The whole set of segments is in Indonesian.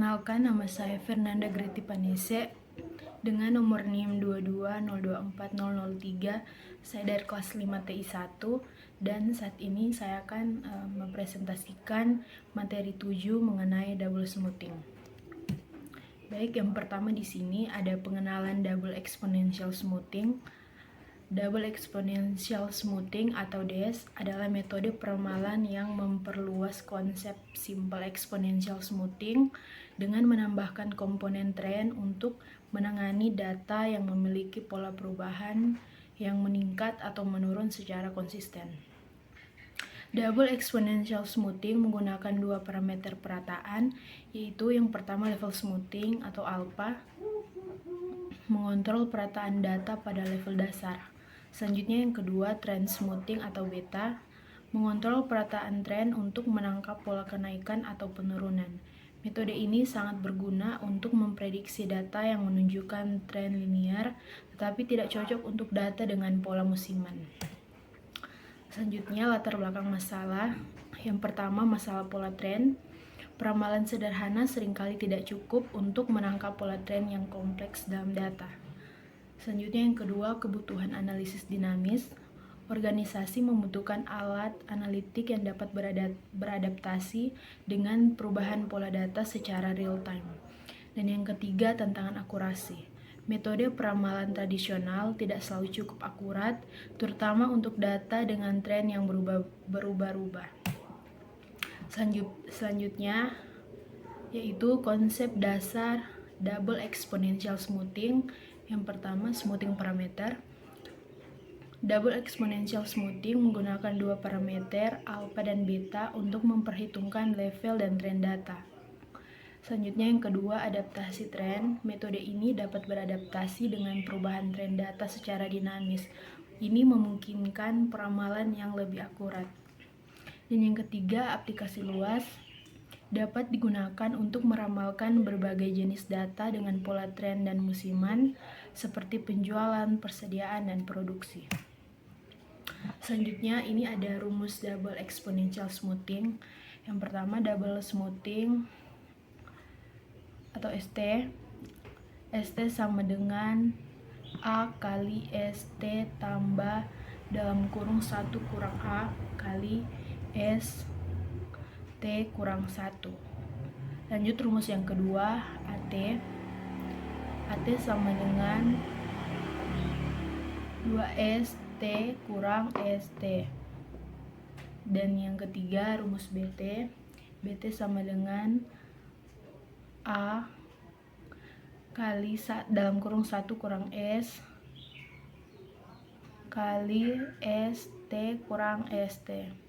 Perkenalkan, nama saya Fernanda Greti Panese dengan nomor NIM 22024003. Saya dari kelas 5 TI 1 dan saat ini saya akan mempresentasikan materi 7 mengenai double smoothing. Baik, yang pertama di sini ada pengenalan double exponential smoothing. Double exponential smoothing atau DES adalah metode peramalan yang memperluas konsep simple exponential smoothing dengan menambahkan komponen trend untuk menangani data yang memiliki pola perubahan yang meningkat atau menurun secara konsisten. Double exponential smoothing menggunakan dua parameter perataan, yaitu yang pertama level smoothing atau alpha, mengontrol perataan data pada level dasar. Selanjutnya yang kedua, trend smoothing atau beta, mengontrol perataan tren untuk menangkap pola kenaikan atau penurunan. Metode ini sangat berguna untuk memprediksi data yang menunjukkan tren linear, tetapi tidak cocok untuk data dengan pola musiman. Selanjutnya, latar belakang masalah. Yang pertama, masalah pola tren. Peramalan sederhana seringkali tidak cukup untuk menangkap pola tren yang kompleks dalam data. Selanjutnya yang kedua, kebutuhan analisis dinamis. Organisasi membutuhkan alat analitik yang dapat beradaptasi dengan perubahan pola data secara real time. Dan yang ketiga, tantangan akurasi. Metode peramalan tradisional tidak selalu cukup akurat, terutama untuk data dengan tren yang berubah-ubah. Selanjutnya yaitu konsep dasar double exponential smoothing. Yang pertama, smoothing parameter. Double exponential smoothing menggunakan dua parameter alpha dan beta untuk memperhitungkan level dan tren data. Selanjutnya yang kedua, adaptasi tren. Metode ini dapat beradaptasi dengan perubahan tren data secara dinamis. Ini memungkinkan peramalan yang lebih akurat. Dan yang ketiga, aplikasi luas. Dapat digunakan untuk meramalkan berbagai jenis data dengan pola tren dan musiman, seperti penjualan, persediaan, dan produksi. Selanjutnya, ini ada rumus double exponential smoothing. Yang pertama, double smoothing atau ST. ST sama dengan A kali ST tambah dalam kurung 1 kurang A kali S T kurang 1. Lanjut rumus yang kedua, AT. AT sama dengan 2S T kurang ST. Dan yang ketiga, rumus BT. BT sama dengan A kali dalam kurung 1 kurang S kali ST kurang ST.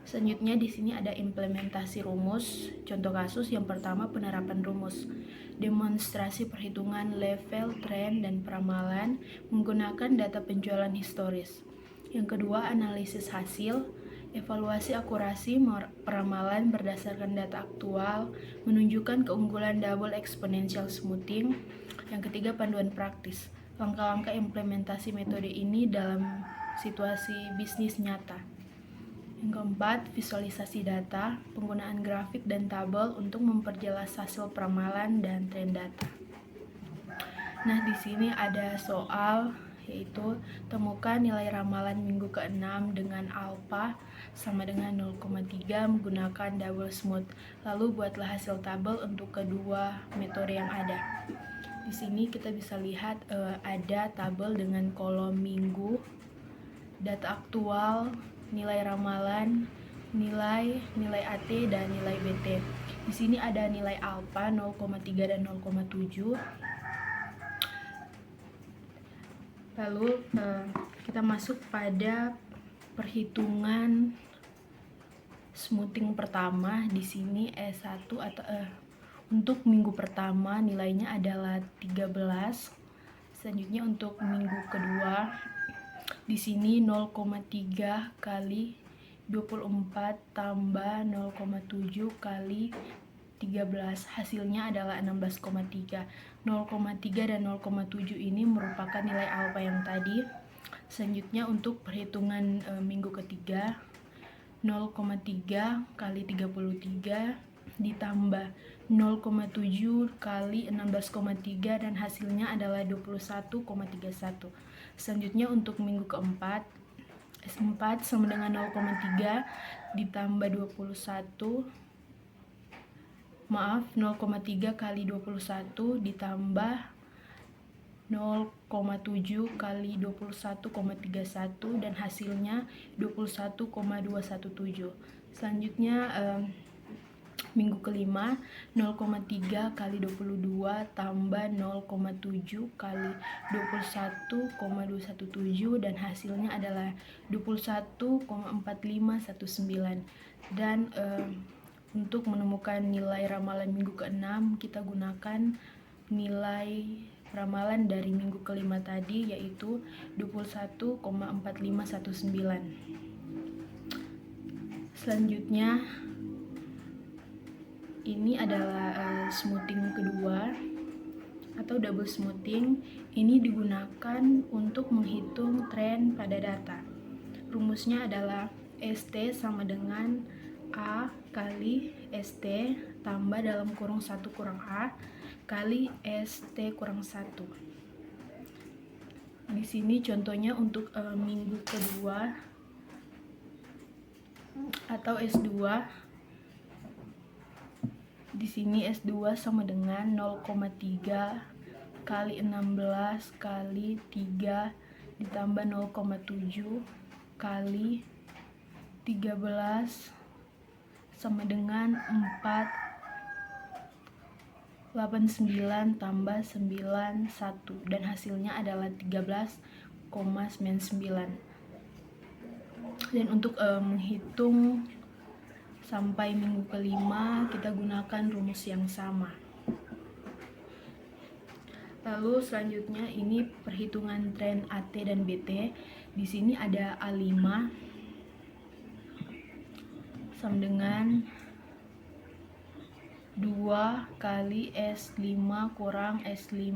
Selanjutnya di sini ada implementasi rumus. Contoh kasus yang pertama, penerapan rumus. Demonstrasi perhitungan level, tren, dan peramalan menggunakan data penjualan historis. Yang kedua, analisis hasil. Evaluasi akurasi peramalan berdasarkan data aktual menunjukkan keunggulan double exponential smoothing. Yang ketiga, panduan praktis. Langkah-langkah implementasi metode ini dalam situasi bisnis nyata. Yang keempat, visualisasi data, penggunaan grafik dan tabel untuk memperjelas hasil peramalan dan tren data. Nah, di sini ada soal, yaitu temukan nilai ramalan minggu ke-6 dengan alpha sama dengan 0,3 menggunakan double smooth. Lalu buatlah hasil tabel untuk kedua metode yang ada. Di sini kita bisa lihat ada tabel dengan kolom minggu, data aktual, nilai ramalan, nilai AT, dan nilai BT. Di sini ada nilai alpha 0,3 dan 0,7. Lalu kita masuk pada perhitungan smoothing pertama. Di sini S1 atau untuk minggu pertama nilainya adalah 13. Selanjutnya untuk minggu kedua di sini 0,3 kali 24 tambah 0,7 kali 13, hasilnya adalah 16,3. 0,3 dan 0,7 ini merupakan nilai alpha yang tadi. Selanjutnya untuk perhitungan minggu ketiga, 0,3 kali 33 ditambah 0,7 kali 16,3 dan hasilnya adalah 21,31. Selanjutnya untuk minggu keempat, S4 sama dengan 0,3 ditambah 0,3 kali 21 ditambah 0,7 kali 21,31 dan hasilnya 21,217. Selanjutnya minggu kelima 0,3 kali 22 tambah 0,7 kali 21,217 dan hasilnya adalah 21,4519. Dan untuk menemukan nilai ramalan minggu ke-6 kita gunakan nilai ramalan dari minggu kelima tadi, yaitu 21,4519. Selanjutnya ini adalah smoothing kedua atau double smoothing. Ini digunakan untuk menghitung tren pada data. Rumusnya adalah ST sama dengan A kali ST tambah dalam kurung 1 kurang A kali ST kurang 1. Di sini contohnya untuk minggu kedua atau S2. Di sini S2 sama dengan 0,3 kali 16 kali 3 ditambah 0,7 kali 13 sama dengan 489 tambah 91 dan hasilnya adalah 13,99. Dan untuk menghitung sampai minggu kelima kita gunakan rumus yang sama. Lalu selanjutnya ini perhitungan tren AT dan BT. Di sini ada A5 sama dengan 2 kali S5 kurang S5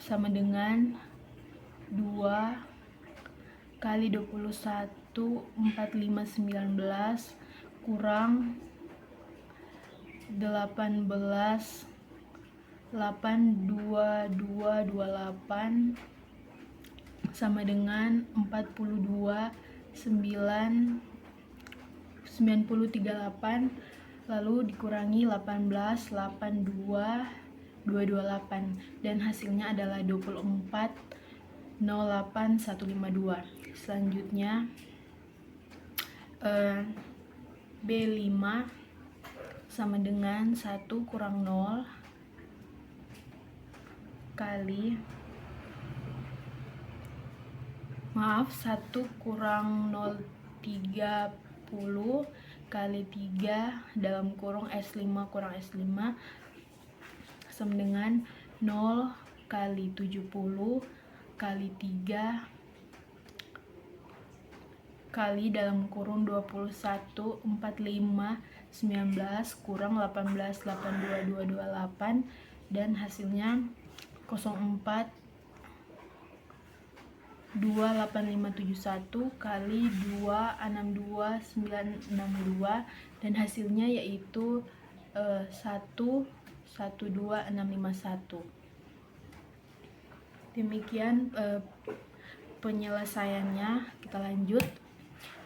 sama dengan 2 kali 21 4519 kurang 18 82228 sama dengan 42 938 lalu dikurangi 18 82 228 dan hasilnya adalah 24 08 152. Selanjutnya B5 sama dengan 1 kurang 0 kali 1 kurang 030 kali 3 dalam kurung S5 kurang S5 sama dengan 0 kali 70 kali 3 kali dalam kurung 21 45 19 kurang 18 82 228 dan hasilnya 04 28571 kali 262 962 dan hasilnya yaitu 112651. Demikian penyelesaiannya. Kita lanjut.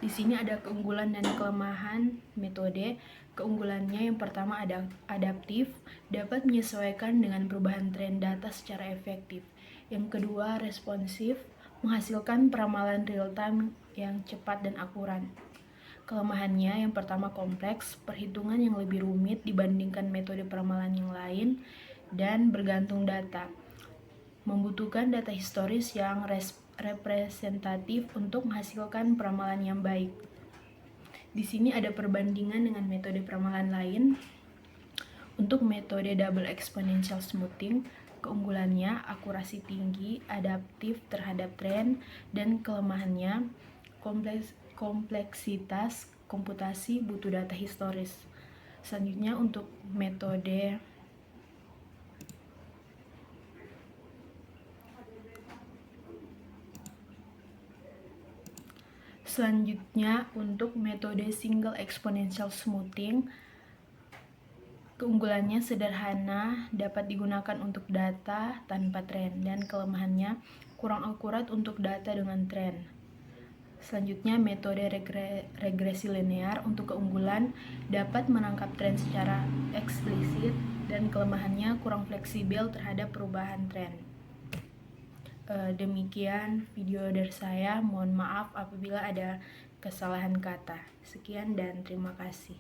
Di sini ada keunggulan dan kelemahan metode. Keunggulannya yang pertama ada adaptif, dapat menyesuaikan dengan perubahan tren data secara efektif. Yang kedua responsif, menghasilkan peramalan real time yang cepat dan akurat. Kelemahannya yang pertama kompleks, perhitungan yang lebih rumit dibandingkan metode peramalan yang lain dan bergantung data. Membutuhkan data historis yang representatif untuk menghasilkan peramalan yang baik. Di sini ada perbandingan dengan metode peramalan lain. Untuk metode double exponential smoothing, keunggulannya akurasi tinggi, adaptif terhadap tren, dan kelemahannya kompleksitas komputasi butuh data historis. Selanjutnya untuk metode Selanjutnya, untuk metode single exponential smoothing, keunggulannya sederhana, dapat digunakan untuk data tanpa tren, dan kelemahannya kurang akurat untuk data dengan tren. Selanjutnya, metode regresi linear, untuk keunggulan dapat menangkap tren secara eksplisit, dan kelemahannya kurang fleksibel terhadap perubahan tren. Demikian video dari saya. Mohon maaf apabila ada kesalahan kata. Sekian dan terima kasih.